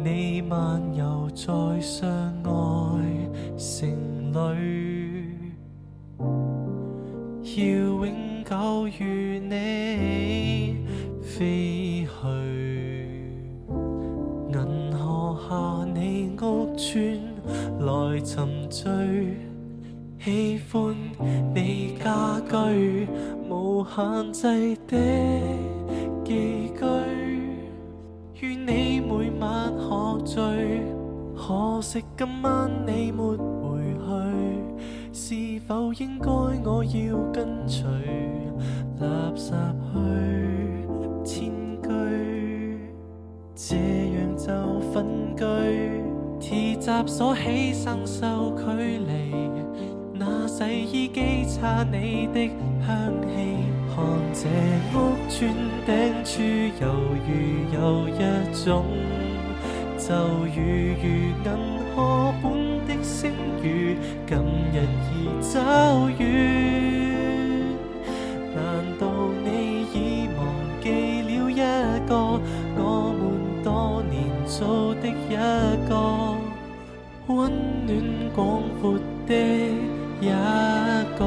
你漫遊在相愛城裏，要永久與你飛去。銀河下你屋邨來沉醉，喜歡你家居無限制的寄居，與你每晚喝醉，可惜今晚你沒回去，是否應該我要跟隨垃圾去遷居，這樣就分居。鐵閘鎖起生鏽距離，那洗衣機擦你的香氣，看這屋邨頂處猶如有一種咒語，如銀河般的聲語，今日已走遠。難道你已忘記了一個我們多年做的一個溫暖廣闊的一個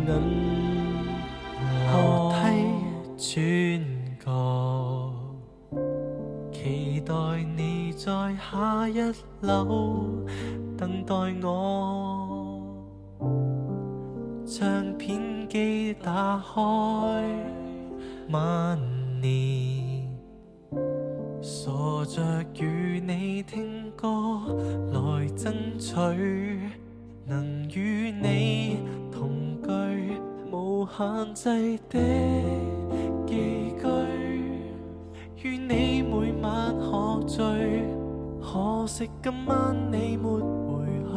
銀河梯轉角，期待你在下一樓等待我，唱片機打開萬年，傻着與你聽歌來爭取，能與你同居無限制的寄居，與你每晚喝醉，可惜今晚你沒回去，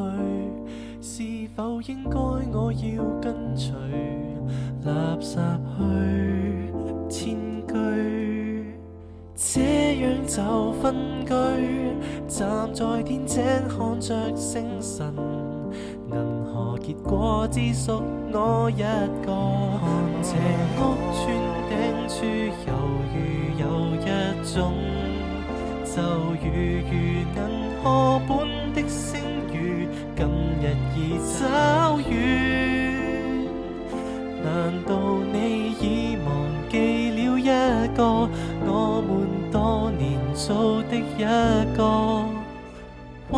是否應該我要跟隨垃圾去遷居，這樣就分居。站在天井看着星辰，銀河結果只屬我一個。看這屋邨頂處猶如有一種咒語，如銀河般的聲語，今日已走遠。難道你已忘記了一個我們多年做的一個溫